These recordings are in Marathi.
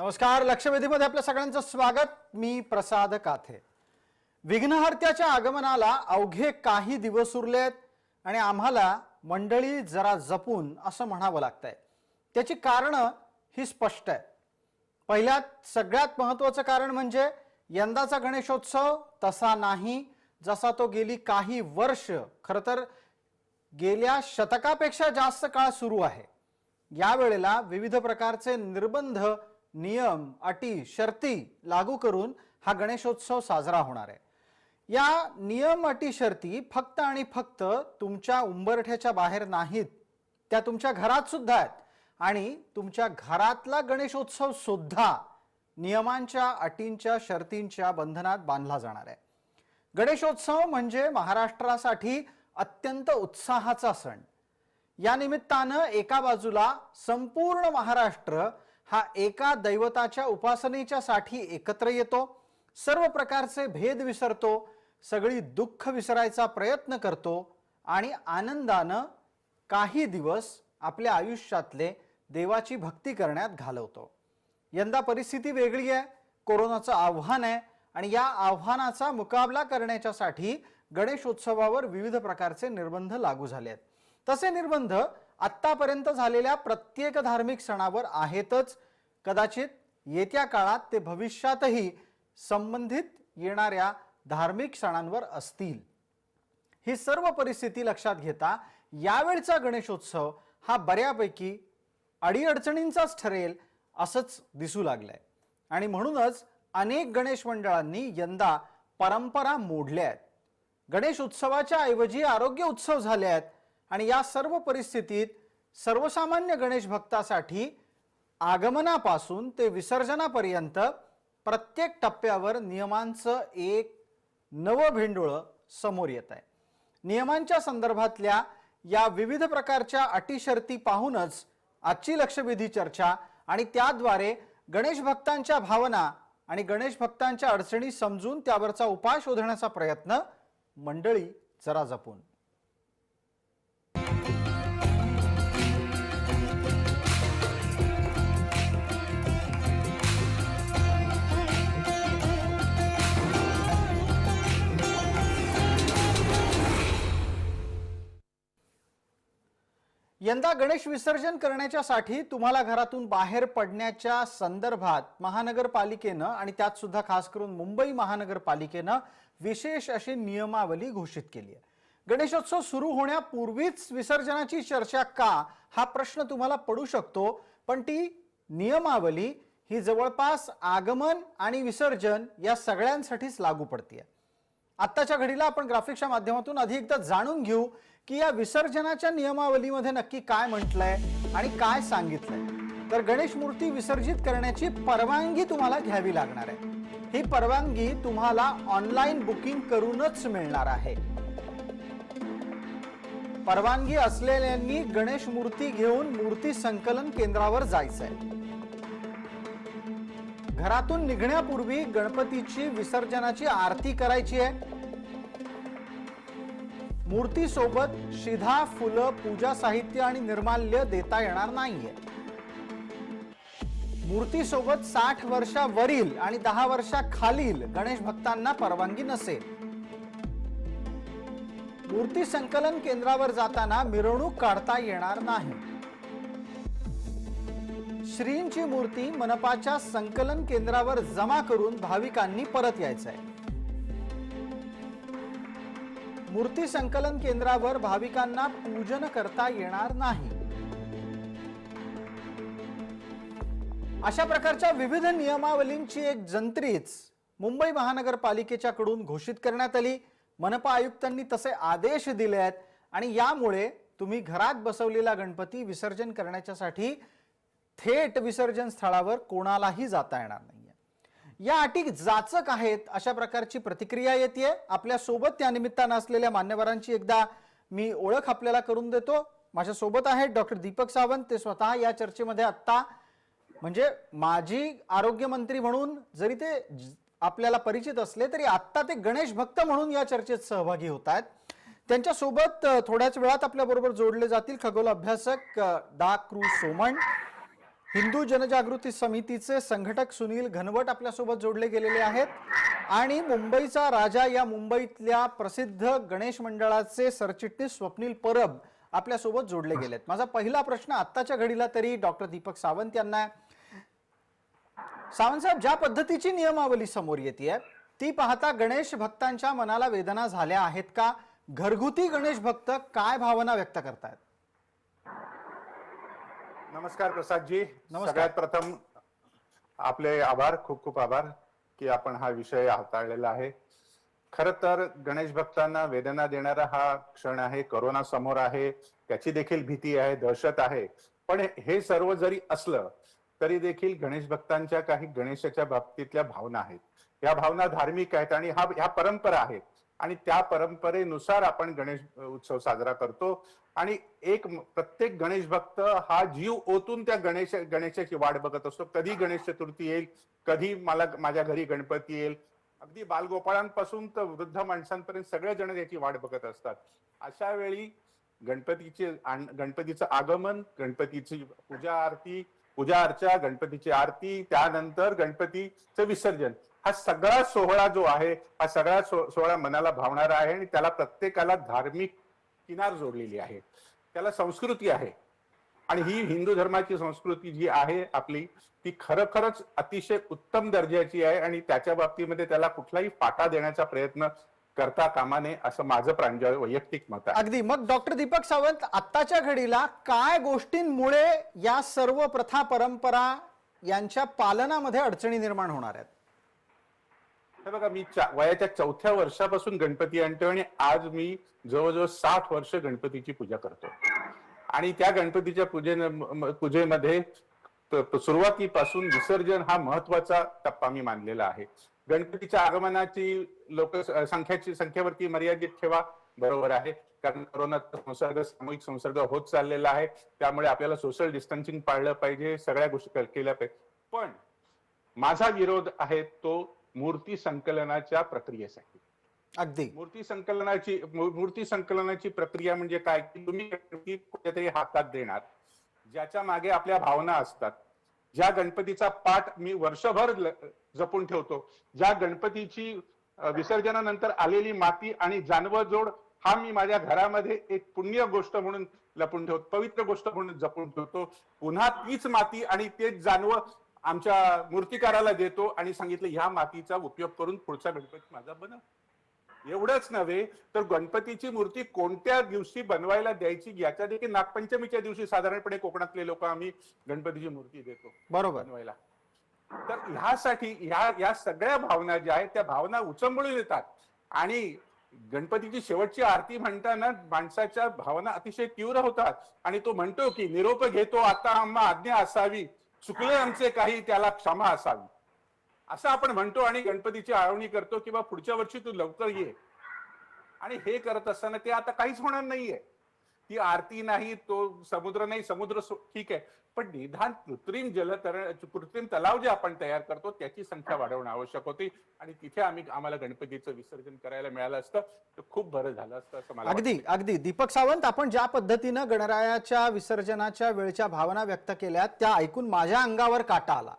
नमस्कार. लक्षवेधीमध्ये आपल्या सगळ्यांचं स्वागत. मी प्रसाद काथे. विघ्नहर्त्याच्या आगमनाला अवघे काही दिवस उरलेत आणि आम्हाला मंडळी जरा जपून असं म्हणावं लागतंय. त्याची कारणं ही स्पष्ट आहेत. पहिल्यात सगळ्यात महत्त्वाचं कारण म्हणजे यंदाचा गणेशोत्सव तसा नाही जसा तो गेली काही वर्ष, खरं तर गेल्या शतकापेक्षा जास्त काळ सुरू आहे. यावेळेला विविध प्रकारचे निर्बंध, नियम, अटी, शर्ती लागू करून हा गणेशोत्सव साजरा होणार आहे. या नियम, अटी, शर्ती फक्त आणि फक्त तुमच्या उंबरठ्याच्या बाहेर नाहीत, त्या तुमच्या घरात सुद्धा आहेत आणि तुमच्या घरातला गणेशोत्सव सुद्धा नियमांच्या, अटींच्या, शर्तींच्या बंधनात बांधला जाणार आहे. गणेशोत्सव म्हणजे महाराष्ट्रासाठी अत्यंत उत्साहाचा सण. या निमित्तानं एका बाजूला संपूर्ण महाराष्ट्र हा एका दैवताच्या उपासनेच्या साठी एकत्र येतो, सर्व प्रकारचे भेद विसरतो, सगळी दुःख विसरायचा प्रयत्न करतो आणि आनंदानं काही दिवस आपल्या आयुष्यातले देवाची भक्ती करण्यात घालवतो. यंदा परिस्थिती वेगळी आहे, कोरोनाचं आव्हान आहे आणि या आव्हानाचा मुकाबला करण्यासाठी गणेशोत्सवावर विविध प्रकारचे निर्बंध लागू झाले आहेत. तसे निर्बंध आत्तापर्यंत झालेल्या प्रत्येक धार्मिक सणावर आहेतच. कदाचित येत्या काळात ते भविष्यातही संबंधित येणाऱ्या धार्मिक सणांवर असतील. ही सर्व परिस्थिती लक्षात घेता यावेळचा गणेशोत्सव हा बऱ्यापैकी अडीअडचणींचाच ठरेल असंच दिसू लागलंय आणि म्हणूनच अनेक गणेश मंडळांनी यंदा परंपरा मोडल्या आहेत. गणेश उत्सवाच्या ऐवजी आरोग्य उत्सव झाले आहेत आणि या सर्व परिस्थितीत सर्वसामान्य गणेश भक्तासाठी आगमनापासून ते विसर्जनापर्यंत प्रत्येक टप्प्यावर नियमांचं एक नवं भेंडोळं समोर येत आहे. नियमांच्या संदर्भातल्या या विविध प्रकारच्या अटी शर्ती पाहूनच आजची लक्षवेधी चर्चा आणि त्याद्वारे गणेश भक्तांच्या भावना आणि गणेश भक्तांच्या अडचणी समजून त्यावरचा उपाय शोधण्याचा प्रयत्न. मंडळी जरा जपून. यंदा गणेश विसर्जन करण्याच्यासाठी तुम्हाला घरातून बाहेर पडण्याच्या संदर्भात महानगरपालिकेनं आणि त्यात सुद्धा खास करून मुंबई महानगरपालिकेनं विशेष अशी नियमावली घोषित केली आहे. गणेशोत्सव सुरू होण्यापूर्वीच विसर्जनाची चर्चा का, हा प्रश्न तुम्हाला पडू शकतो, पण ती नियमावली ही जवळपास आगमन आणि विसर्जन या सगळ्यांसाठीच लागू पडते. आत्ताच्या घडीला आपण ग्राफिक्सच्या माध्यमातून अधिक एकदा जाणून घेऊ की या विसर्जनाच्या नियमावलीमध्ये नक्की काय म्हटलंय आणि काय सांगितलंय. तर गणेश मूर्ती विसर्जित करण्याची परवानगी तुम्हाला घ्यावी लागणार आहे. ही परवानगी तुम्हाला ऑनलाईन बुकिंग करूनच मिळणार आहे. परवानगी असलेल्यांनी गणेश मूर्ती घेऊन मूर्ती संकलन केंद्रावर जायचंय. घरातून निघण्यापूर्वी गणपतीची विसर्जनाची आरती करायची आहे. मूर्ती सोबत शिधा, फुलं, पूजा साहित्य आणि निर्माल्य देता येणार नाहीये. मूर्ती सोबत 60 वर्षावरील आणि 10 वर्षाखालील गणेश भक्तांना परवानगी नसेल. मूर्ती संकलन केंद्रावर जाताना मिरवणूक काढता येणार नाही. श्रींची मूर्ती मनपाच्या संकलन केंद्रावर जमा करून भाविकांनी परत यायचंय. मूर्ती संकलन केंद्रावर भाविकांना पूजन करता येणार नाही. अशा प्रकारच्या विविध नियमावलींची एक जंत्रीच मुंबई महानगरपालिकेच्या कडून घोषित करण्यात आली. मनपा आयुक्तांनी तसे आदेश दिले आहेत आणि यामुळे तुम्ही घरात बसवलेला गणपती विसर्जन करण्यासाठी थेट विसर्जन स्थळावर कोणालाही जाता येणार नाही. या अटी जाचक आहेत अशा प्रकारची प्रतिक्रिया येते. आपल्या सोबत त्या निमित्तानं असलेल्या मान्यवरांची एकदा मी ओळख आपल्याला करून देतो. माझ्या सोबत आहेत डॉक्टर दीपक सावंत. ते स्वतः या चर्चेमध्ये आत्ता म्हणजे माजी आरोग्य मंत्री म्हणून जरी ते आपल्याला परिचित असले तरी आत्ता ते गणेश भक्त म्हणून या चर्चेत सहभागी होत आहेत. त्यांच्या सोबत थोड्याच वेळात आपल्या बरोबर जोडले जातील खगोल अभ्यासक डॉ. सोमण. हिंदू जनजागृती समितीचे संघटक सुनील घनवट आपल्यासोबत जोडले गेलेले आहेत आणि मुंबईचा राजा या मुंबईतल्या प्रसिद्ध गणेश मंडळाचे सरचिटणीस स्वप्नील परब आपल्यासोबत जोडले गेलेत। माझा पहिला प्रश्न आत्ताच्या घडीला तरी डॉक्टर दीपक सावंत यांना आहे। सावंत साहेब, ज्या पद्धतीची नियमावली समोर येते ती पाहता गणेश भक्तांच्या मनाला वेदना झाल्या आहेत का? घरगुती गणेश भक्त काय भावना व्यक्त करतायत? नमस्कार प्रसाद जी। नमस्कार। सगळ्यात प्रथम आपले आभार, खूप खूप आभार की आपण हा विषय हाताळलेला आहे। खर तर गणेश भक्तांना वेदना देणारा हा क्षण आहे, कोरोना समोर आहे, त्याची देखील भीती आहे, दहशत आहे। पण हे सर्व जरी असलं तरी देखील गणेश भक्तांच्या काही गणेशाच्या बाबतीतल्या भावना आहेत। या भावना धार्मिक आहेत आणि ह्या परंपरा आहेत आणि त्या परंपरेनुसार आपण गणेश उत्सव साजरा करतो। आणि प्रत्येक गणेश भक्त हा जीव ओतून त्या गणेशाची वाट बघत असतो। कधी गणेश चतुर्थी येईल, कधी मला माझ्या घरी गणपती येईल। अगदी बालगोपाळांपासून तर वृद्ध माणसांपर्यंत सगळेजण याची वाट बघत असतात। अशा वेळी गणपतीचं आगमन, गणपतीची पूजा अर्चा, गणपतीची आरती, त्यानंतर गणपतीचं विसर्जन, हा सगळा सोहळा जो आहे, हा सगळा सोहळा मनाला भावणारा आहे आणि त्याला प्रत्येकाला धार्मिक किनार जोडलेली आहे, त्याला संस्कृती आहे। आणि ही हिंदू धर्माची संस्कृती जी आहे आपली, ती खरंच अतिशय उत्तम दर्जाची आहे आणि त्याच्या बाबतीमध्ये त्याला कुठलाही फाटा देण्याचा प्रयत्न करता कामा नये, असं माझं प्रांजळ वैयक्तिक मत आहे। अगदी। मग डॉक्टर दीपक सावंत, आत्ताच्या घडीला काय गोष्टींमुळे या सर्व प्रथा परंपरा यांच्या पालनामध्ये अडचणी निर्माण होणार आहेत? हे बघा, मी वयाच्या 4थ्या वर्षापासून गणपती आणतो आणि आज मी जवळजवळ 60 वर्ष गणपतीची पूजा करतो। आणि त्या गणपतीच्या पूजेमध्ये सुरुवातीपासून विसर्जन हा महत्वाचा टप्पा मी मानलेला आहे। गणपतीच्या आगमनाची संख्येवरती मर्यादित ठेवा, बरोबर आहे, कारण कोरोनाचा संसर्ग, सामूहिक संसर्ग होत चाललेला आहे, त्यामुळे आपल्याला सोशल डिस्टन्सिंग पाळलं पाहिजे, सगळ्या गोष्टी केल्या पाहिजे। पण माझा विरोध आहे तो मूर्ती संकलनाच्या प्रक्रियेसाठी। अगदी। मूर्ती संकलनाची प्रक्रिया म्हणजे काय की तुम्ही गणपती कुठेतरी हातात देणार, ज्याच्या मागे आपल्या भावना असतात। ज्या गणपतीचा पाठ मी वर्षभर जपून ठेवतो, ज्या गणपतीची विसर्जनानंतर आलेली माती आणि जानवजोड हा मी माझ्या घरामध्ये एक पुण्य गोष्ट म्हणून लपून ठेवतो, पवित्र गोष्ट म्हणून जपून ठेवतो। पुन्हा तीच माती आणि तेच जानवं आमच्या मूर्तिकाराला देतो आणि सांगितलं ह्या मातीचा उपयोग करून पुढचा गणपती माझा बनव। एवढंच नव्हे तर गणपतीची मूर्ती कोणत्या दिवशी बनवायला द्यायची याच्या देखील नागपंचमीच्या दिवशी साधारणपणे कोकणातले लोक आम्ही गणपतीची मूर्ती देतो बरोबर बनवायला। तर ह्यासाठी या सगळ्या भावना ज्या आहेत त्या भावना उचंबळून येतात आणि गणपतीची शेवटची आरती म्हणताना माणसाच्या भावना अतिशय तीव्र होतात आणि तो म्हणतो की निरोप घेतो आता आम्हा आज्ञा असावी, चुकले आमचे काही त्याला क्षमा असावी, असं आपण म्हणतो आणि गणपतीची आळवणी करतो किंवा पुढच्या वर्षी तू लवकर ये। आणि हे करत असताना ते आता काहीच होणार नाहीये, ती आरती नाही, तो समुद्र नाही, समुद्र ठीक आहे, पण निदान कृत्रिम तलाव जे आपण तयार करतो त्याची संख्या वाढवणं आवश्यक होती आणि तिथे आम्हाला गणपतीचं विसर्जन करायला मिळालं असतं तर खूप बरं झालं असतं असं मला अगदी अगदी। दीपक सावंत, आपण ज्या पद्धतीनं गणरायाच्या विसर्जनाच्या वेळच्या भावना व्यक्त केल्या त्या ऐकून माझ्या अंगावर काटा आला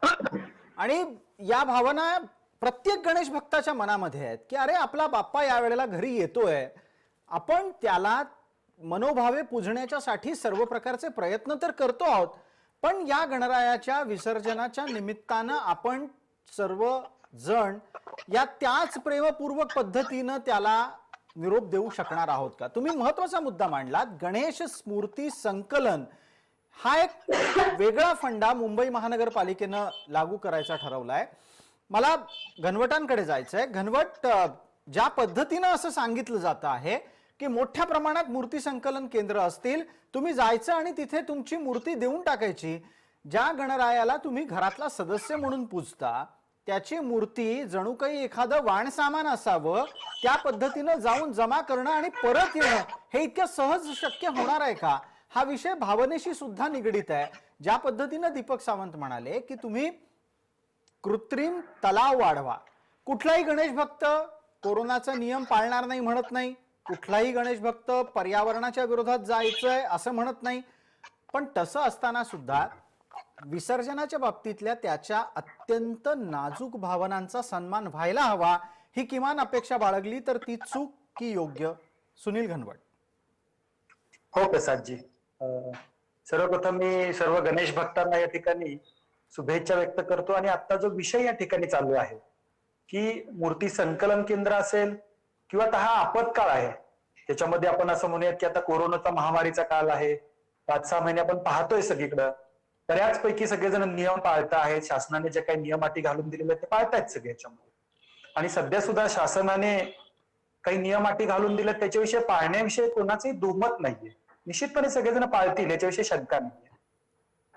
आणि या भावना प्रत्येक गणेश भक्ताच्या मनामध्ये आहेत की अरे आपला बाप्पा या वेळेला घरी येतोय, आपण त्याला मनोभावे पूजण्याच्यासाठी सर्व प्रकारचे प्रयत्न तर करतो आहोत, पण या गणरायाच्या विसर्जनाच्या निमित्तानं आपण सर्व जण या त्याच प्रेमपूर्वक पद्धतीनं त्याला निरोप देऊ शकणार आहोत का? तुम्ही महत्वाचा मुद्दा मांडलात, गणेश स्मृती संकलन हा एक वेगळा फंडा मुंबई महानगरपालिकेनं लागू करायचा ठरवलाय। मला घनवटांकडे जायचंय। घनवट, ज्या पद्धतीनं असं सांगितलं जातं आहे की मोठ्या प्रमाणात मूर्ती संकलन केंद्र असतील, तुम्ही जायचं आणि तिथे तुमची मूर्ती देऊन टाकायची, ज्या गणरायाला तुम्ही घरातला सदस्य म्हणून पूजता त्याची मूर्ती जणू काही एखादं वाण सामान असावं, त्या पद्धतीनं जाऊन जमा करणं आणि परत येणं हे इतक्या सहज शक्य होणार आहे का? हा विषय भावनेशी सुद्धा निगडित आहे। ज्या पद्धतीनं दीपक सावंत म्हणाले की तुम्ही कृत्रिम तलाव वाढवा, कुठलाही गणेश भक्त कोरोनाचा नियम पाळणार नाही म्हणत नाही, कुठलाही गणेश भक्त पर्यावरणाच्या विरोधात जायचंय असं म्हणत नाही, पण तसं असताना सुद्धा विसर्जनाच्या बाबतीतल्या त्याच्या अत्यंत नाजूक भावनांचा सन्मान व्हायला हवा ही किमान अपेक्षा बाळगली तर ती चूक की योग्य? सुनील घनवट. हो प्रसादजी, सर्वप्रथम मी सर्व गणेश भक्तांना या ठिकाणी शुभेच्छा व्यक्त करतो. आणि आता जो विषय या ठिकाणी चालू आहे की मूर्ती संकलन केंद्र असेल किंवा आता हा आपत्काळ आहे, त्याच्यामध्ये आपण असं म्हणूयात की आता कोरोनाचा महामारीचा काळ आहे, 5-6 महिने आपण पाहतोय सगळीकडं बऱ्याचपैकी सगळेजण नियम पाळत आहेत. शासनाने जे काही नियम अटी घालून दिलेले ते पाळतायत सगळे याच्यामध्ये. आणि सध्या सुद्धा शासनाने काही नियम अटी घालून दिले त्याच्याविषयी पाळण्याविषयी कोणाचंही दुमत नाहीये. निश्चितपणे सगळेजण पाळतील याच्याविषयी शंका नाहीये.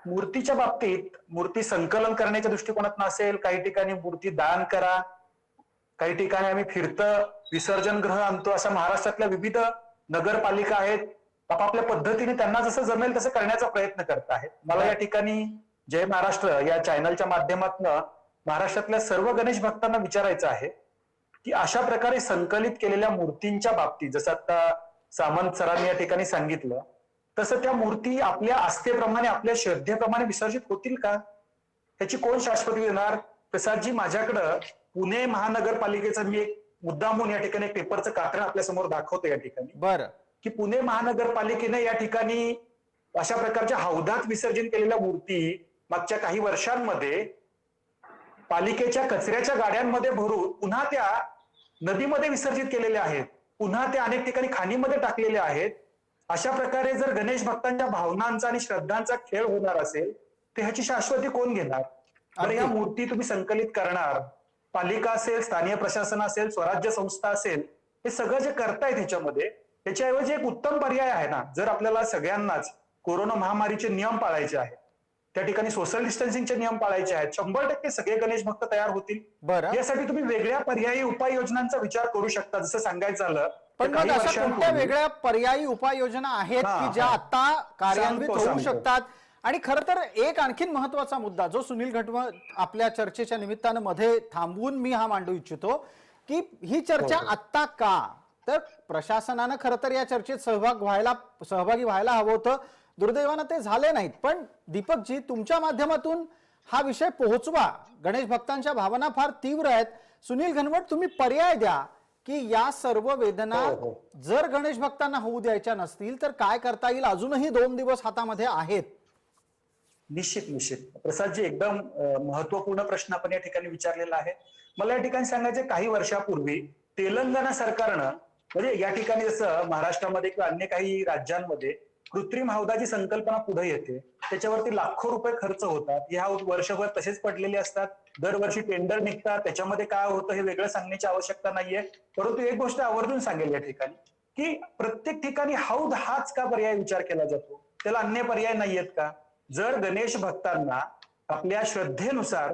मूर्तीच्या बाबतीत मूर्ती संकलन करण्याच्या दृष्टिकोनात नसेल, काही ठिकाणी मूर्ती दान करा, काही ठिकाणी आम्ही फिरतं विसर्जन गृह आणतो, अशा महाराष्ट्रातल्या विविध नगरपालिका आहेत, आपापल्या पद्धतीने त्यांना जसं जमेल तसं करण्याचा प्रयत्न करत आहेत. मला या ठिकाणी जय महाराष्ट्र या चॅनलच्या माध्यमातून महाराष्ट्रातल्या सर्व गणेश भक्तांना विचारायचं आहे की अशा प्रकारे संकलित केलेल्या मूर्तींच्या बाबतीत जसं आता सामंत सरांनी या ठिकाणी सांगितलं तसं त्या मूर्ती आपल्या आस्थेप्रमाणे आपल्या श्रद्धेप्रमाणे विसर्जित होतील का? त्याची कोण शाश्वती देणार? प्रसादजी, माझ्याकडं पुणे महानगरपालिकेचा मी एक मुद्दामून या ठिकाणी पेपरचं कात्रण आपल्या समोर दाखवतो या ठिकाणी. बरं. की पुणे महानगरपालिकेने या ठिकाणी अशा प्रकारच्या हौदात विसर्जन केलेल्या मूर्ती मागच्या काही वर्षांमध्ये पालिकेच्या कचऱ्याच्या गाड्यांमध्ये भरून पुन्हा त्या नदीमध्ये विसर्जित केलेल्या आहेत, पुन्हा त्या अनेक ठिकाणी खाणीमध्ये टाकलेल्या आहेत. अशा प्रकारे जर गणेश भक्तांच्या भावनांचा आणि श्रद्धांचा खेळ होणार असेल तर ह्याची शाश्वती कोण घेणार? तर ह्या मूर्ती तुम्ही संकलित करणार, पालिका असेल, स्थानिक प्रशासन असेल, स्वराज्य संस्था असेल, हे सगळं जे करतायत ह्याच्यामध्ये, त्याच्याऐवजी एक उत्तम पर्याय आहे ना. जर आपल्याला सगळ्यांनाच कोरोना महामारीचे नियम पाळायचे आहेत, त्या ठिकाणी सोशल डिस्टन्सिंगचे नियम पाळायचे आहेत, 100% सगळे गणेश भक्त तयार होतील. बरं. यासाठी तुम्ही वेगळ्या पर्यायी उपाययोजनांचा विचार करू शकता. जसं सांगायचं झालं पण मग अशा कोणत्या वेगळ्या पर्यायी उपाययोजना आहेत की ज्या आता कार्यान्वित होऊ शकतात? आणि खरं तर एक आणखीन महत्वाचा मुद्दा जो सुनील घनवट आपल्या चर्चेच्या निमित्तानं मध्ये थांबवून मी हा मांडू इच्छितो की ही चर्चा आत्ता का? तर प्रशासनानं खरं तर या चर्चेत सहभागी व्हायला हवं होतं. दुर्दैवानं ते झाले नाहीत. पण दीपकजी, तुमच्या माध्यमातून हा विषय पोहोचवा. गणेश भक्तांच्या भावना फार तीव्र आहेत. सुनील घनवट, तुम्ही पर्याय द्या की या सर्व वेदना जर गणेश भक्तांना होऊ द्यायच्या नसतील तर काय करता येईल? अजूनही 2 दिवस हातामध्ये आहेत. निश्चित प्रसादजी, एकदम महत्वपूर्ण प्रश्न आपण या ठिकाणी विचारलेला आहे. मला या ठिकाणी सांगायचं, काही वर्षापूर्वी तेलंगणा सरकारनं म्हणजे या ठिकाणी जसं महाराष्ट्रामध्ये किंवा अन्य काही राज्यांमध्ये कृत्रिम हौदाची संकल्पना पुढे येते, त्याच्यावरती लाखो रुपये खर्च होतात. ह्या वर्षभर तसेच पडलेले असतात. दरवर्षी टेंडर निघतात. त्याच्यामध्ये काय होतं हे वेगळं सांगण्याची आवश्यकता नाहीये. परंतु एक गोष्ट आवर्जून सांगेल या ठिकाणी की प्रत्येक ठिकाणी हौद हाच का पर्याय विचार केला जातो? त्याला अन्य पर्याय नाहीयेत का? जर गणेश भक्तांना आपल्या श्रद्धेनुसार,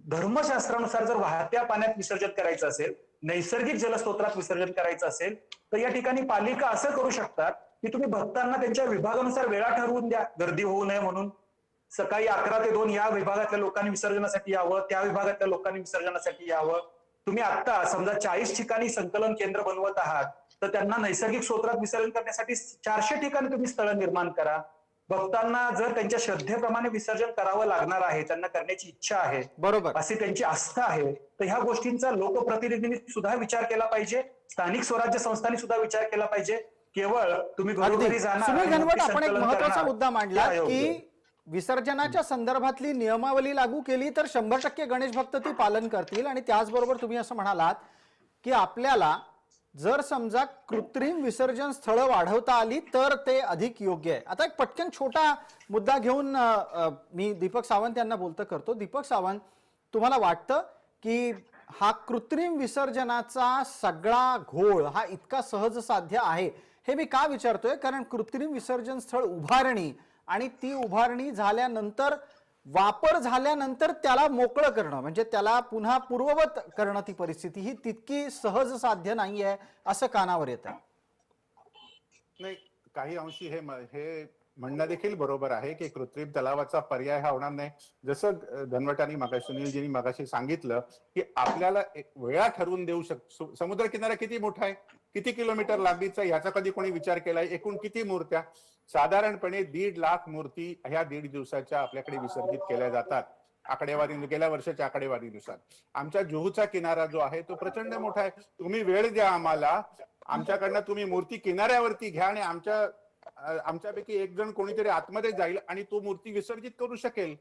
धर्मशास्त्रानुसार जर वाहत्या पाण्यात विसर्जन करायचं असेल, नैसर्गिक जलस्रोतात विसर्जन करायचं असेल, तर या ठिकाणी पालिका असं करू शकतात की तुम्ही भक्तांना त्यांच्या विभागानुसार वेळा ठरवून द्या, गर्दी होऊ नये म्हणून. सकाळी 11 ते 2 या विभागातल्या लोकांनी विसर्जनासाठी यावं, त्या विभागातल्या लोकांनी विसर्जनासाठी यावं. तुम्ही आता समजा 40 ठिकाणी संकलन केंद्र बनवत आहात, तर त्यांना नैसर्गिक स्रोतात विसर्जन करण्यासाठी 400 ठिकाणी तुम्ही स्थळ निर्माण करा. भक्तांना जर त्यांच्या श्रद्धेप्रमाणे विसर्जन करावं लागणार आहे, त्यांना करण्याची इच्छा आहे, बरोबर, अशी त्यांची आस्था आहे, तर ह्या गोष्टींचा लोकप्रतिनिधींनी सुद्धा विचार केला पाहिजे, स्थानिक स्वराज्य संस्थांनी सुद्धा विचार केला पाहिजे. केवळ तुम्ही घरोघरी जाणार. सुनील घनवट, आपण एक महत्वाचा मुद्दा मांडला की विसर्जनाच्या संदर्भातली नियमावली लागू केली तर 100% गणेश भक्त ती पालन करतील. आणि त्याचबरोबर तुम्ही असं म्हणालात की आपल्याला जर समजा कृत्रिम विसर्जन स्थळं वाढवता आली तर ते अधिक योग्य आहे. आता एक पटकन छोटा मुद्दा घेऊन मी दीपक सावंत यांना बोलतं करतो. दीपक सावंत, तुम्हाला वाटतं की हा कृत्रिम विसर्जनाचा सगळा घोळ हा इतका सहज साध्य आहे? हे मी का विचारतोय, कारण कृत्रिम विसर्जन स्थळ उभारणी आणि ती उभारणी झाल्यानंतर, वापर झाल्यानंतर त्याला मोकळं करणं, म्हणजे त्याला पुन्हा पूर्ववत करणं, ती परिस्थिती ही तितकी सहज साध्य नाहीये असं कानावर येतं. नाही, काही अंशी हे म्हणणं देखील बरोबर आहे की कृत्रिम तलावाचा पर्याय हा होणार नाही. जसं घनवटांनी मगाशी, सुनीलजींनी मगाशी सांगितलं की आपल्याला एक वेळा ठरवून देऊ समुद्र किनारा किती मोठा आहे, किती किलोमीटर लांबीचा ह्याचा कधी कोणी विचार केलाय? एकूण किती मूर्त्या? साधारणपणे 1.5 लाख मूर्ती ह्या 1.5 दिवसाच्या आपल्याकडे विसर्जित केल्या जातात. आकडेवारी गेल्या वर्षाच्या आकडेवारीनुसार. आमच्या जुहूचा किनारा जो आहे तो प्रचंड मोठा आहे. तुम्ही वेळ द्या आम्हाला, आमच्याकडनं तुम्ही मूर्ती किनाऱ्यावरती घ्या आणि आमच्यापैकी एक जण कोणीतरी आतमध्ये जाईल आणि तो मूर्ती विसर्जित करू शकेल.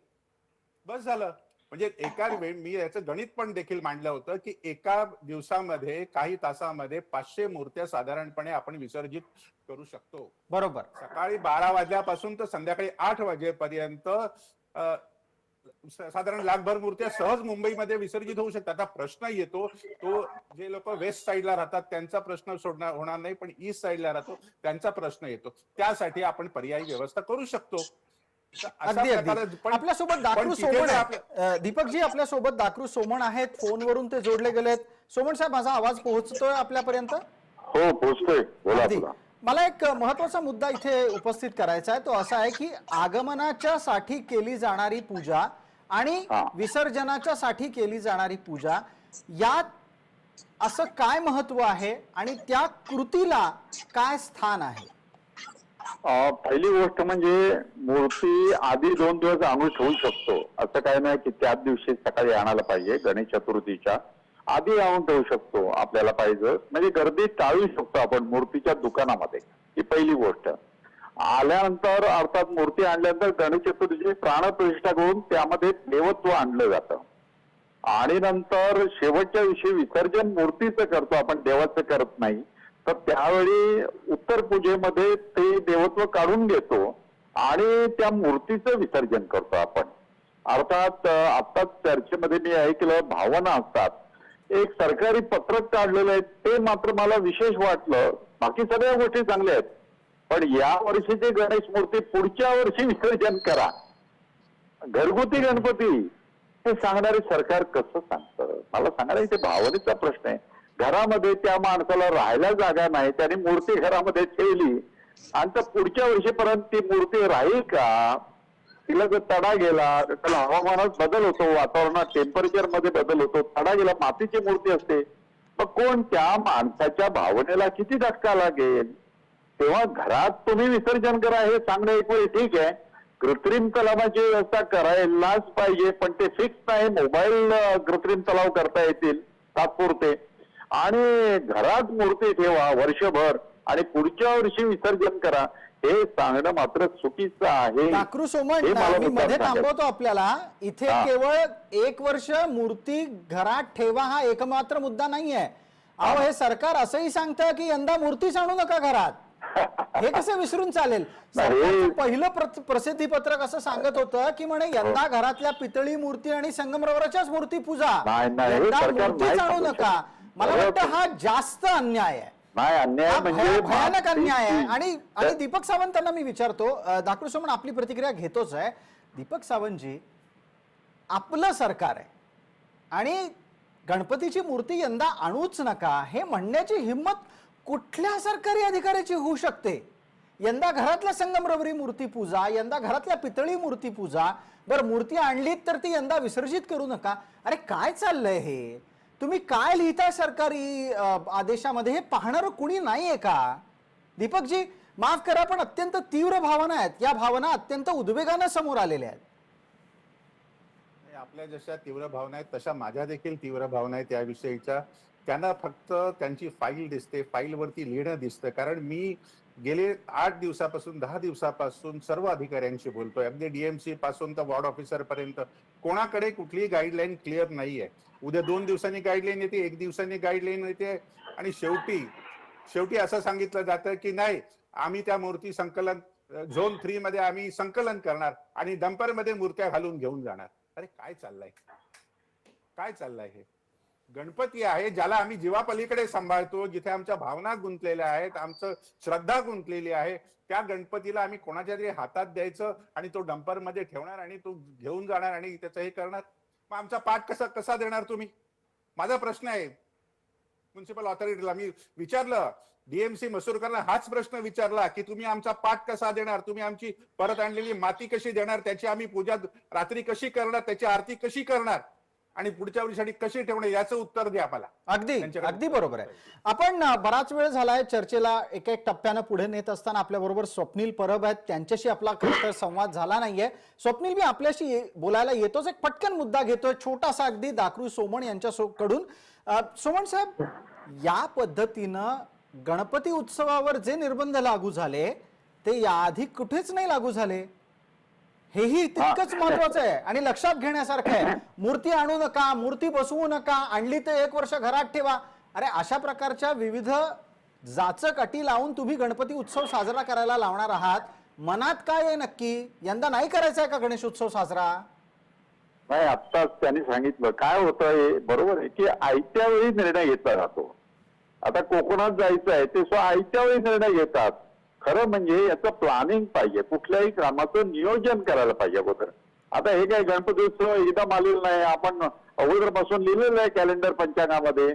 बस झालं. म्हणजे एका वेळी मी याचं गणित पण देखील मांडलं होतं की एका दिवसामध्ये काही तासामध्ये 500 मूर्त्या साधारणपणे आपण विसर्जित करू शकतो. बरोबर. सकाळी 12 वाजल्यापासून तर संध्याकाळी 8 वाजेपर्यंत साधारण लाखभर मूर्त्या सहज मुंबईमध्ये विसर्जित होऊ शकतात. आता प्रश्न येतो तो जे लोक वेस्ट साईडला राहतात त्यांचा प्रश्न होणार नाही, पण ईस्ट साईडला राहतो त्यांचा प्रश्न येतो. त्यासाठी आपण पर्यायी व्यवस्था करू शकतो. अगदी अगदी. आपल्यासोबत दाखरू सोमण आहेत. दीपकजी आपल्यासोबत दाखरू सोमण आहेत, फोनवरून ते जोडले गेलेत. सोमण साहेब, माझा आवाज पोहोचतोय आपल्यापर्यंत? हो, पोहोचतोय. बोला. मला एक महत्वाचा मुद्दा इथे उपस्थित करायचा आहे. तो असा आहे की आगमनाच्या साठी केली जाणारी पूजा आणि विसर्जनाच्या साठी केली जाणारी पूजा यात असं काय महत्व आहे आणि त्या कृतीला काय स्थान आहे? पहिली गोष्ट म्हणजे मूर्ती आधी 2 दिवस आणून ठेवू शकतो. असं काय नाही की त्याच दिवशी सकाळी आणायला पाहिजे. गणेश चतुर्थीच्या आधी आणून ठेवू शकतो आपल्याला पाहिजे, म्हणजे गर्दी टाळू शकतो आपण मूर्तीच्या दुकानामध्ये. ही पहिली गोष्ट. आल्यानंतर अर्थात मूर्ती आणल्यानंतर गणेश चतुर्थीची प्राणप्रतिष्ठा करून त्यामध्ये देवत्व आणलं जातं आणि नंतर शेवटच्या दिवशी विसर्जन मूर्तीचं करतो आपण, देवाचं करत नाही. तर त्यावेळी उत्तर पूजेमध्ये ते देवत्व काढून घेतो आणि त्या मूर्तीचं विसर्जन करतो आपण. अर्थात आत्ताच चर्चेमध्ये मी ऐकलं भावना असतात. एक सरकारी पत्रक काढलेलं आहे ते मात्र मला विशेष वाटलं. बाकी सगळ्या गोष्टी चांगल्या आहेत, पण या वर्षीची गणेश मूर्ती पुढच्या वर्षी विसर्जन करा, घरगुती गणपती, हे सांगणारे सरकार कसं सांगतं? मला सांगा, इथे भावनेचा प्रश्न आहे. घरामध्ये त्या माणसाला राहायला जागा नाही, त्याने मूर्ती घरामध्ये ठेवली आणि तर पुढच्या वर्षीपर्यंत ती मूर्ती राहील का? तिला जर तडा गेला, त्याला हवामानात बदल होतो, वातावरणात टेम्परेचर मध्ये बदल होतो, तडा गेला, मातीची मूर्ती असते, मग कोण त्या माणसाच्या भावनेला किती धक्का लागेल? तेव्हा घरात तुम्ही विसर्जन करा हे सांगणं एक वेळ ठीक आहे. कृत्रिम तलावाची व्यवस्था करायलाच पाहिजे, पण ते फिक्स नाही. मोबाईल कृत्रिम तलाव करता येतील तात्पुरते, आणि घरात मूर्ती ठेवा वर्षभर आणि पुढच्या वर्षी विसर्जन करा हे सांगणं मात्र चुकीचं आहे. दाखरू सोमण, मी मध्ये थांबवतो आपल्याला इथे. केवळ 1 वर्ष मूर्ती घरात ठेवा हा एकमात्र मुद्दा नाहीये. अहो, हे सरकार असंही सांगतं की यंदा मूर्तीच आणू नका घरात. हे कसं विसरून चालेल? सरकारचं पहिलं प्रसिद्धी पत्रक असं सांगत होतं की म्हणे यंदा घरातल्या पितळी मूर्ती आणि संगमरवराच्याच मूर्ती पूजा, यंदा मूर्तीच आणू नका. मला वाटतं हा जास्त अन्याय आहे. भयानक अन्याय आहे. आणि दीपक सावंतांना मी विचारतो, दाखरू सोमण आपली प्रतिक्रिया घेतोच आहे. दीपक सावंतजी, आपलं सरकार आहे आणि गणपतीची मूर्ती यंदा आणूच नका हे म्हणण्याची हिंमत कुठल्या सरकारी अधिकाऱ्याची होऊ शकते? यंदा घरातल्या संगमरवरी मूर्ती पूजा, यंदा घरातल्या पितळी मूर्ती पूजा, बरं मूर्ती आणलीत तर ती यंदा विसर्जित करू नका. अरे काय चाललंय हे? तुम्ही काय लिहिताय सरकारी आदेशामध्ये? हे पाहणारं कुणी नाहीये का? दीपकजी, माफ करा पण अत्यंत तीव्र भावना आहेत. या भावना अत्यंत उद्वेगाने समोर आलेल्या आहेत. आपल्या जशा तीव्र भावना आहेत तशा माझ्या देखील तीव्र भावना आहेत याविषयीच्या. त्यांना फक्त त्यांची फाईल दिसते, फाईलवरती लिहिणं दिसतं. कारण मी गेले 8 दिवसापासून 10 दिवसापासून सर्व अधिकाऱ्यांशी बोलतोय, अगदी डीएमसी पासून तर वॉर्ड ऑफिसर पर्यंत. कोणाकडे कुठलीही गाईडलाईन क्लिअर नाहीये. उद्या 2 दिवसांनी गाईडलाईन येते, 1 दिवसांनी गाईडलाईन येते आणि शेवटी असं सांगितलं जातं की नाही, आम्ही त्या मूर्ती संकलन झोन 3 मध्ये आम्ही संकलन करणार आणि डंपरमध्ये मूर्त्या घालून घेऊन जाणार. अरे काय चाललंय? काय चाललंय हे? गणपती आहे ज्याला आम्ही जीवापलीकडे सांभाळतो, जिथे आमच्या भावना गुंतलेल्या आहेत, आमचं श्रद्धा गुंतलेली आहे, त्या गणपतीला आम्ही कोणाच्या तरी हातात द्यायचं आणि तो डंपर मध्ये ठेवणार आणि तो घेऊन जाणार आणि त्याचं हे करणार. मग आमचा पाठ कसा देणार तुम्ही? माझा प्रश्न आहे म्युन्सिपल ऑथॉरिटीला. मी विचारलं, डीएमसी मसूरकरला हाच प्रश्न विचारला की तुम्ही आमचा पाठ कसा देणार, तुम्ही आमची परत आणलेली माती कशी देणार, त्याची आम्ही पूजा रात्री कशी करणार, त्याची आरती कशी करणार? आणि पुढच्या वर्षीसाठी कसे ठेवणे याचं उत्तर द्या आम्हाला. अगदी त्यांच्याकडे अगदी बरोबर आहे. आपण बराच वेळ झालाय चर्चेला एक एक टप्प्यानं पुढे नेत असताना आपल्या बरोबर स्वप्नील परब आहेत, त्यांच्याशी आपला खरं तर संवाद झाला नाहीये. स्वप्नील, मी आपल्याशी बोलायला येतोच, एक पटकन मुद्दा घेतोय छोटासा अगदी दाखरू सोमण यांच्याकडून. सोमण साहेब, या पद्धतीनं गणपती उत्सवावर जे निर्बंध लागू झाले ते याआधी कुठेच नाही लागू झाले, हेही तितकंच महत्वाचं आहे आणि लक्षात घेण्यासारखं आहे. मूर्ती आणू नका, मूर्ती बसवू नका, आणली तर 1 वर्ष घरात ठेवा. अरे अशा प्रकारच्या विविध जाचक अटी लावून तुम्ही गणपती उत्सव साजरा करायला लावणार आहात. मनात काय आहे नक्की? यंदा नाही करायचा आहे का गणेश उत्सव साजरा? नाही, आत्ताच त्यांनी सांगितलं काय होतं हे बरोबर आहे की आयत्या वेळी निर्णय घेतला जातो. आता कोकणात जायचं आहे ते आयत्या वेळी निर्णय घेतात. खरं म्हणजे याचं प्लॅनिंग पाहिजे, कुठल्याही कामाचं नियोजन करायला पाहिजे अगोदर. आता हे काय गणपती उत्सव एकदम आलेला नाही, आपण अगोदरपासून लिहिलेलं आहे कॅलेंडर पंचांगामध्ये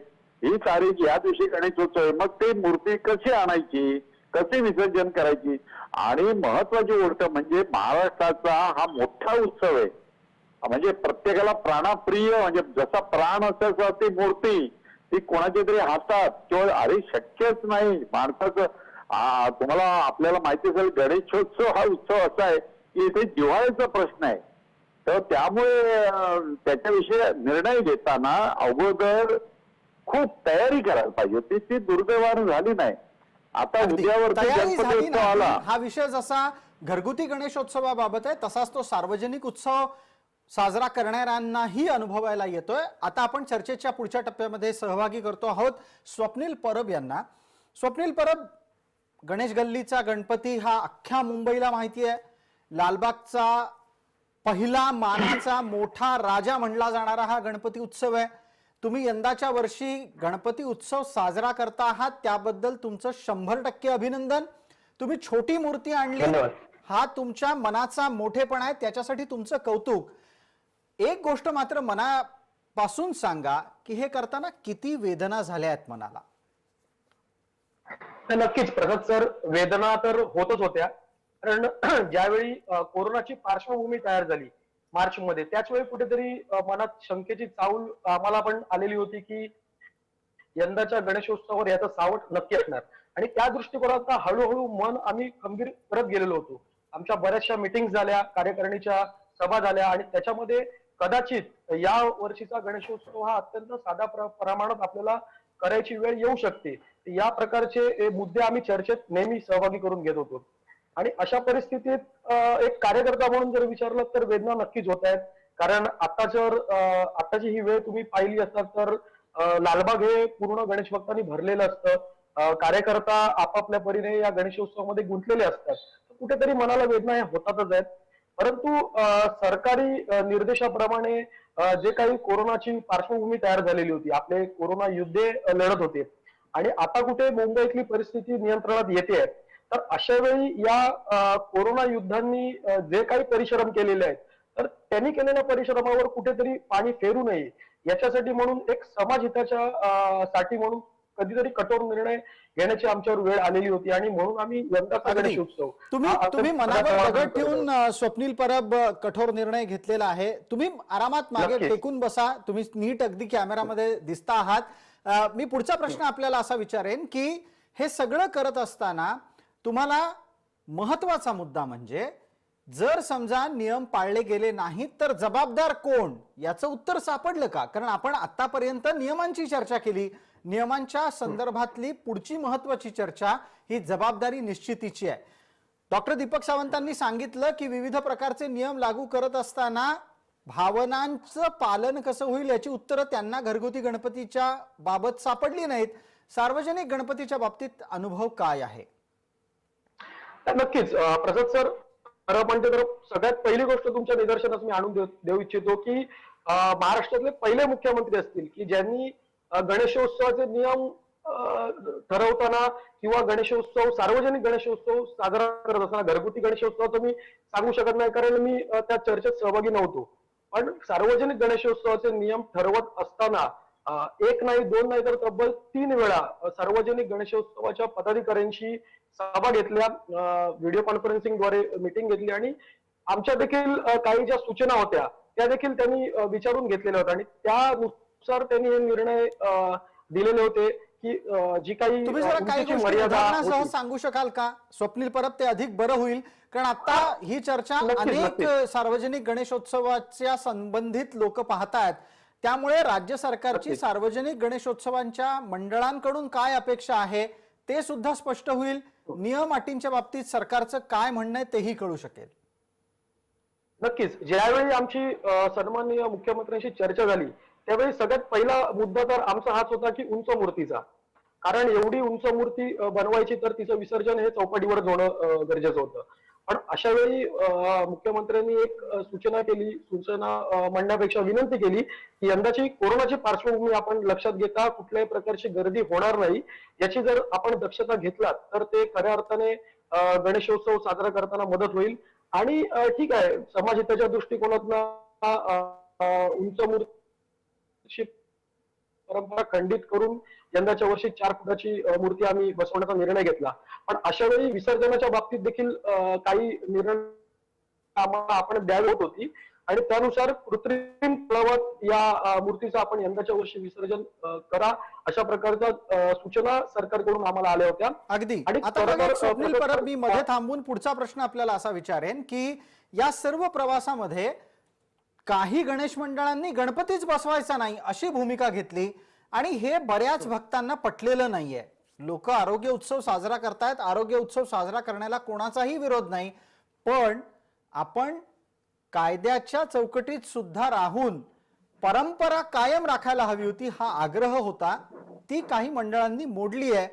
ही तारीख या दिवशी गणेशोत्सव आहे. मग ते मूर्ती कशी आणायची, कसे विसर्जन करायची. आणि महत्वाची गोष्ट म्हणजे महाराष्ट्राचा हा मोठा उत्सव आहे, म्हणजे प्रत्येकाला प्राणप्रिय, म्हणजे जसा प्राण असायचा ती मूर्ती ती कोणाच्या तरी हातात किंवा अरे शक्यच नाही माणसाचं. तुम्हाला आपल्याला माहिती असेल गणेशोत्सव हा उत्सव असा आहे की इथे जिव्हाळ्याचा प्रश्न आहे. तर त्यामुळे त्याच्याविषयी निर्णय घेताना अगोदर खूप तयारी करायला पाहिजे होती, ती दुर्दैवानं झाली नाही. आता उद्यावरती तयारी गणपती झाली उत्सव नाही. आला. हा विषय जसा घरगुती गणेशोत्सवाबाबत आहे तसाच तो सार्वजनिक उत्सव साजरा करणाऱ्यांनाही अनुभवायला येतोय. आता आपण चर्चेच्या पुढच्या टप्प्यामध्ये सहभागी करतो आहोत स्वप्नील परब यांना. स्वप्नील परब, गणेश गल्लीचा गणपती हा अख्ख्या मुंबईला माहिती आहे. लालबागचा पहिला मानाचा मोठा राजा म्हणला जाणारा हा गणपती उत्सव आहे. तुम्ही यंदाच्या वर्षी गणपती उत्सव साजरा करता आहात त्याबद्दल तुमचं 100% अभिनंदन. तुम्ही छोटी मूर्ती आणली, हा तुमच्या मनाचा मोठेपणा आहे, त्याच्यासाठी तुमचं कौतुक. एक गोष्ट मात्र मनापासून सांगा की हे करताना किती वेदना झाल्या आहेत मनाला? नक्कीच प्रसाद सर, वेदना तर होतच होत्या. कारण ज्यावेळी कोरोनाची पार्श्वभूमी तयार झाली मार्च मध्ये, त्याच वेळी कुठेतरी मनात शंकेची चाहूल आम्हाला पण आलेली होती की यंदाच्या गणेशोत्सवावर याचं सावट नक्की असणार. आणि त्या दृष्टिकोनात हळूहळू मन आम्ही खंबीर करत गेलेलो होतो. आमच्या बऱ्याचशा मिटिंग झाल्या, कार्यकारिणीच्या सभा झाल्या आणि त्याच्यामध्ये कदाचित या वर्षीचा गणेशोत्सव हा अत्यंत साध्या प्रमाणात आपल्याला करायची वेळ येऊ शकते, या प्रकारचे मुद्दे आम्ही चर्चेत नेहमी सहभागी करून घेत होतो. आणि अशा परिस्थितीत एक कार्यकर्ता म्हणून जर विचारलं तर वेदना नक्कीच होत आहेत. कारण आताची ही वेळ तुम्ही पाहिली असतात तर लालबाग हे पूर्ण गणेश भक्तांनी भरलेलं असतं. कार्यकर्ता आपापल्या परीने या गणेशोत्सवामध्ये गुंतलेले असतात. कुठेतरी मनाला वेदना या होतातच आहेत. परंतु सरकारी निर्देशाप्रमाणे जे काही कोरोनाची पार्श्वभूमी तयार झालेली होती, आपले कोरोना युद्धे लढत होते आणि आता कुठे मुंबईतली परिस्थिती नियंत्रणात येते, तर अशा वेळी या कोरोना युद्धांनी जे काही परिश्रम केलेले आहेत तर त्यांनी केलेल्या परिश्रमावर कुठेतरी पाणी फेरू नये याच्यासाठी म्हणून एक समाजहिताच्या साठी म्हणून कधीतरी कठोर निर्णय घेण्याची आमच्यावर वेळ आलेली होती. आणि म्हणून आम्ही यंदाचा गणेश उत्सव तुम्ही मनावर दगड ठेवून स्वप्नील परब कठोर निर्णय घेतलेला आहे. तुम्ही आरामात मागे टेकून बसा, तुम्ही नीट अगदी कॅमेरामध्ये दिसता आहात. मी पुढचा प्रश्न आपल्याला असा विचारेन की हे सगळं करत असताना तुम्हाला महत्वाचा मुद्दा म्हणजे जर समजा नियम पाळले गेले नाहीत तर जबाबदार कोण, याचं उत्तर सापडलं का? कारण आपण आतापर्यंत नियमांची चर्चा केली, नियमांच्या संदर्भातली पुढची महत्वाची चर्चा ही जबाबदारी निश्चितीची आहे. डॉक्टर दीपक सावंतांनी सांगितलं की विविध प्रकारचे नियम लागू करत असताना भावनांचं पालन कसं होईल याची उत्तरं त्यांना घरगुती गणपतीच्या बाबत सापडली नाहीत. सार्वजनिक गणपतीच्या बाबतीत अनुभव काय आहे? नक्कीच प्रसाद सर, खरं म्हणते तर सगळ्यात पहिली गोष्ट तुमच्या निदर्शनास मी आणून देऊ इच्छितो की महाराष्ट्रातले पहिले मुख्यमंत्री असतील की ज्यांनी गणेशोत्सवाचे नियम ठरवताना किंवा गणेशोत्सव, सार्वजनिक गणेशोत्सव साजरा करत असताना, घरगुती गणेशोत्सवाचं मी सांगू शकत नाही कारण मी त्या चर्चेत सहभागी नव्हतो, पण सार्वजनिक गणेशोत्सवाचे नियम ठरवत असताना एक नाही, दोन नाही तर तब्बल 3 वेळा सार्वजनिक गणेशोत्सवाच्या पदाधिकाऱ्यांशी सभा घेतल्या, व्हिडिओ कॉन्फरन्सिंगद्वारे मीटिंग घेतली आणि आमच्या देखील काही ज्या सूचना होत्या त्या देखील त्यांनी विचारून घेतलेल्या होत्या आणि त्यानुसार त्यांनी हे निर्णय दिलेले होते की जी काही तुम्ही जरा काही उंचीची गोष्टी मर्यादा उदाहरणासह होती. सांगू शकाल का? स्वप्नील परब, ते अधिक बरं होईल, कारण आता ही चर्चा नक्कीच, अनेक नक्कीच. सार्वजनिक गणेशोत्सवाच्या संबंधित लोक पाहतायत. त्यामुळे राज्य सरकारची नक्कीच. सार्वजनिक गणेशोत्सवांच्या मंडळांकडून काय अपेक्षा आहे ते सुद्धा स्पष्ट होईल. नियम अटींच्या बाबतीत सरकारचं काय म्हणणं आहे तेही कळू शकेल. नक्कीच. ज्यावेळी आमची सन्माननीय मुख्यमंत्र्यांशी चर्चा झाली त्यावेळी सगळ्यात पहिला मुद्दा तर आमचा हाच होता की उंच मूर्तीचा. कारण एवढी उंच मूर्ती बनवायची तर तिचं विसर्जन हे चौपाटीवरच होणं गरजेचं होतं. पण अशा वेळी मुख्यमंत्र्यांनी एक सूचना म्हणण्यापेक्षा विनंती केली की यंदाची कोरोनाची पार्श्वभूमी आपण लक्षात घेता कुठल्याही प्रकारची गर्दी होणार नाही याची जर आपण दक्षता घेतलात तर ते खऱ्या अर्थाने गणेशोत्सव साजरा करताना मदत होईल. आणि ठीक आहे, समाजहिताच्या दृष्टिकोनातनं उंच मूर्ती परंपरा खंडित करून यंदाच्या वर्षी 4 फुटाची मूर्ती आम्ही बसवण्याचा निर्णय घेतला. पण अशा वेळी विसर्जनाच्या बाबतीत देखील काही निर्णय आम्हाला आपण द्यावी होत होती आणि त्यानुसार कृत्रिम तलावात या मूर्तीचं आपण यंदाच्या वर्षी विसर्जन करा अशा प्रकारच्या सूचना सरकारकडून आम्हाला आल्या होत्या. अगदी. आणि आता बघा, खरं तर स्वप्नील परब, मी मध्ये थांबून पुढचा प्रश्न आपल्याला असा विचारेन की या सर्व प्रवासामध्ये काही गणेश मंडळांनी गणपतीच बसवायचा नाही अशी भूमिका घेतली आणि हे बऱ्याच भक्तांना पटलेलं नाहीये. लोक आरोग्य उत्सव साजरा करतायत, आरोग्य उत्सव साजरा करण्याला कोणाचाही विरोध नाही, पण आपण कायद्याच्या चौकटीत सुद्धा राहून परंपरा कायम राखायला हवी होती, हा आग्रह होता. ती काही मंडळांनी मोडली आहे.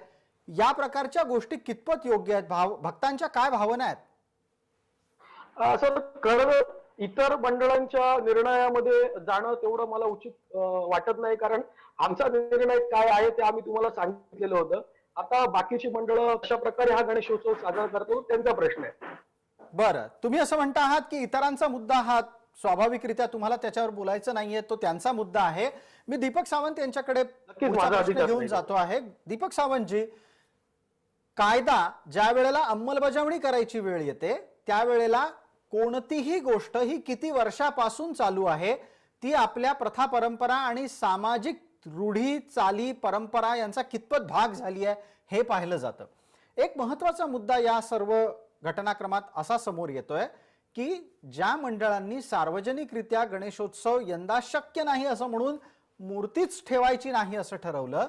या प्रकारच्या गोष्टी कितपत योग्य आहेत? भक्तांच्या काय भावना आहेत? असं खरं इतर मंडळांच्या निर्णयामध्ये जाणं तेवढं मला उचित वाटत नाही, कारण आमचा निर्णय काय आहे ते आम्ही तुम्हाला सांगितलेलं होतं. आता बाकीची मंडळं कशा प्रकारे हा गणेशोत्सव साजरा करतो त्यांचा प्रश्न आहे. बरं, तुम्ही असं म्हणता आहात की इतरांचा मुद्दा हा स्वाभाविकरित्या तुम्हाला त्याच्यावर बोलायचं नाहीये, तो त्यांचा मुद्दा आहे. मी दीपक सावंत यांच्याकडे पुढचा माझा प्रश्न अधिकार घेऊन नाही. जातो आहे. दीपक सावंतजी, कायदा ज्या वेळेला अंमलबजावणी करायची वेळ येते त्यावेळेला कोणतीही गोष्ट ही किती वर्षापासून चालू आहे ती आपल्या प्रथा परंपरा आणि सामाजिक रूढी चाली परंपरा यांचा कितपत भाग झाली आहे हे पाहिलं जातं. एक महत्वाचा मुद्दा या सर्व घटनाक्रमात असा समोर येतोय की ज्या मंडळांनी सार्वजनिकरित्या गणेशोत्सव यंदा शक्य नाही असं म्हणून मूर्तीच ठेवायची नाही असं ठरवलं,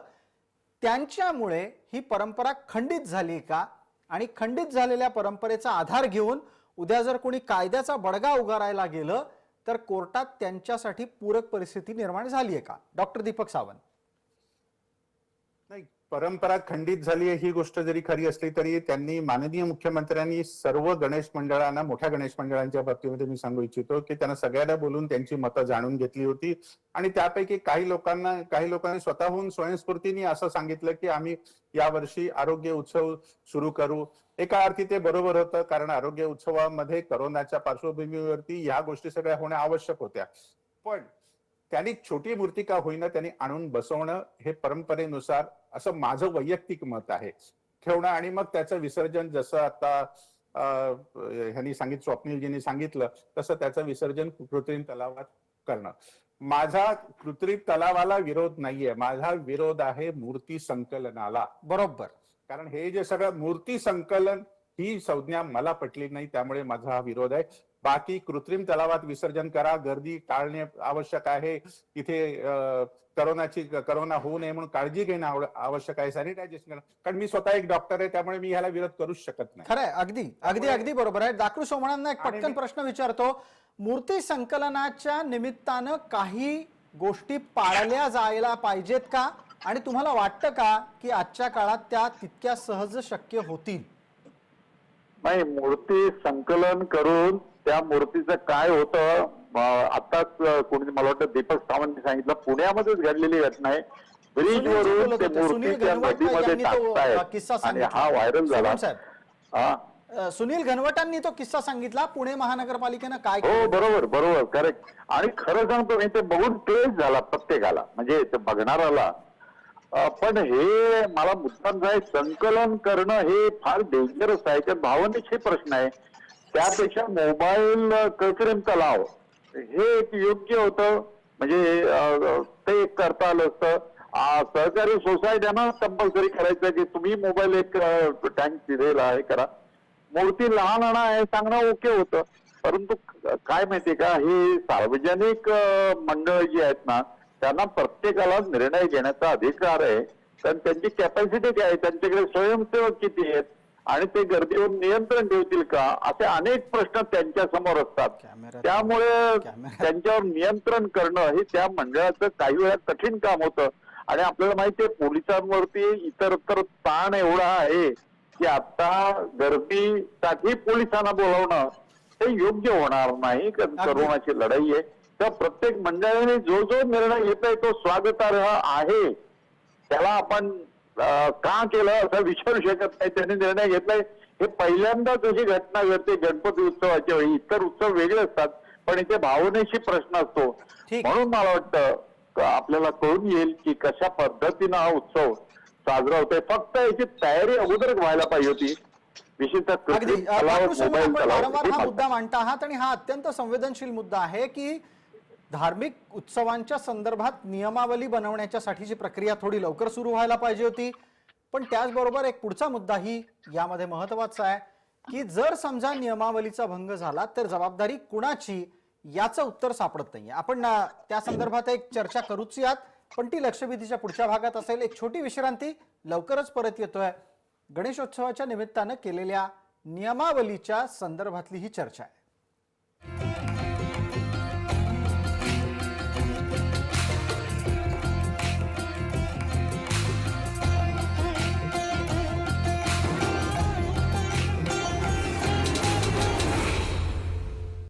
त्यांच्यामुळे ही परंपरा खंडित झाली का? आणि खंडित झालेल्या परंपरेचा आधार घेऊन उद्या जर कोणी कायद्याचा बडगा उगारायला गेलं तर कोर्टात त्यांच्यासाठी पूरक परिस्थिती निर्माण झाली आहे का? डॉक्टर दीपक सावंत. नाही, परंपरा खंडित झाली आहे ही गोष्ट जरी खरी असली तरी त्यांनी माननीय मुख्यमंत्र्यांनी सर्व गणेश मंडळांना, मोठ्या गणेश मंडळांच्या बाबतीमध्ये मी सांगू इच्छितो की त्यांना सगळ्यांना बोलून त्यांची मतं जाणून घेतली होती आणि त्यापैकी काही लोकांनी स्वतःहून स्वयंस्फूर्तीने असं सांगितलं की आम्ही यावर्षी आरोग्य उत्सव सुरू करू. एका अर्थी ते बरोबर होतं, कारण आरोग्य उत्सवामध्ये करोनाच्या पार्श्वभूमीवरती ह्या गोष्टी सगळ्या होण्या आवश्यक होत्या. पण त्यांनी छोटी मूर्ती का होईना त्यांनी आणून बसवणं हे परंपरेनुसार, असं माझं वैयक्तिक मत आहे, ठेवणं आणि मग त्याचं विसर्जन जसं आता ह्यांनी सांगितलं, स्वप्नीलजींनी सांगितलं तसं त्याचं विसर्जन कृत्रिम तलावात करणं. माझा कृत्रिम तलावाला विरोध नाहीये, माझा विरोध आहे मूर्ती संकलनाला. बरोबर. कारण हे जे सगळं मूर्ती संकलन ही संज्ञा मला पटली नाही, त्यामुळे माझा हा विरोध आहे. बाकी कृत्रिम तलावात विसर्जन करा, गर्दी टाळणे आवश्यक आहे, तिथे करोना होऊ नये म्हणून काळजी घेणं आवश्यक आहे, सॅनिटायझेशन करणं. कारण मी स्वतः एक डॉक्टर आहे त्यामुळे मी ह्याला विरोध करूच शकत नाही. खरंय, अगदी अगदी अगदी बरोबर आहे. दाखरू सोमणांना एक पटकन प्रश्न विचारतो. मूर्ती संकलनाच्या निमित्तानं काही गोष्टी पाळल्या जायला पाहिजेत का? आणि तुम्हाला वाटतं का की आजच्या काळात त्या तितक्या सहज शक्य होतील? नाही, मूर्ती संकलन करून त्या मूर्तीचं काय होतं, आताच कोणी, मला वाटतं दीपक सावंत सांगितलं, पुण्यामध्येच घडलेली घटना आहे. ब्रिज वरून ते मूर्ती त्या नदीमध्ये टाकतायत आणि हा व्हायरल झाला. सुनील घनवटांनी तो किस्सा सांगितला, पुणे महानगरपालिकेनं काय हो, बरोबर करेक्ट. आणि खरं सांगतो मी, ते बघून क्लेश झाला प्रत्येकाला, म्हणजे ते बघणाराला. पण हे मला मुद्दाम काय, संकलन करणं हे फार डेंजरस आहे, त्या भावनेचे प्रश्न आहे. त्यापेक्षा मोबाईल कृत्रिम तलाव हे एक योग्य होतं. म्हणजे ते एक करता आलं असतं. सहकारी सोसायट्यांना कंपल्सरी करायचं की तुम्ही मोबाईल एक टँक दिलेला आहे करा. मूर्ती लहान आहे सांगणं ओके होतं, परंतु काय माहितीये का, हे सार्वजनिक मंडळ जी आहेत ना, त्यांना प्रत्येकाला निर्णय घेण्याचा अधिकार आहे. कारण त्यांची कॅपॅसिटी काय आहे, त्यांच्याकडे स्वयंसेवक किती आहेत आणि ते गर्दीवर नियंत्रण ठेवतील का, असे अनेक प्रश्न त्यांच्या समोर असतात. त्यामुळे त्यांच्यावर नियंत्रण करणं हे त्या मंडळाचं काही वेळा कठीण काम होतं. आणि आपल्याला माहितीये पोलिसांवरती इतरत्र ताण एवढा आहे की आता गर्दीसाठी पोलिसांना बोलावणं हे योग्य होणार नाही. कारण कोरोनाची लढाई आहे. तर प्रत्येक मंडळाने जो जो निर्णय घेतलाय तो स्वागतार्ह आहे. त्याला आपण का केलं असं विचारू शकत नाही. त्यांनी निर्णय घेतलाय. हे पहिल्यांदाच अशी घटना घडते गणपती उत्सवाच्या वेळी. इतर उत्सव वेगळे असतात, पण इथे भावनेशी प्रश्न असतो. म्हणून मला वाटतं आपल्याला कळून येईल की कशा पद्धतीनं हा उत्सव साजरा होतोय. फक्त याची तयारी अगोदर व्हायला पाहिजे होती. विशेषतः अगदी मोबाईल आपण वारंवार हा मुद्दा मांडता आहात आणि हा अत्यंत संवेदनशील मुद्दा आहे की धार्मिक उत्सवांच्या संदर्भात नियमावली बनवण्याच्यासाठीची प्रक्रिया थोडी लवकर सुरू व्हायला पाहिजे होती. पण त्याचबरोबर एक पुढचा मुद्दाही यामध्ये महत्वाचा आहे की जर समजा नियमावलीचा भंग झाला तर जबाबदारी कुणाची याचं उत्तर सापडत नाहीये. आपण त्या संदर्भात एक चर्चा करूच यात, पण ती लक्षवेधीच्या पुढच्या भागात असेल. एक छोटी विश्रांती, लवकरच परत येतोय. गणेशोत्सवाच्या निमित्तानं केलेल्या नियमावलीच्या संदर्भातली ही चर्चा आहे.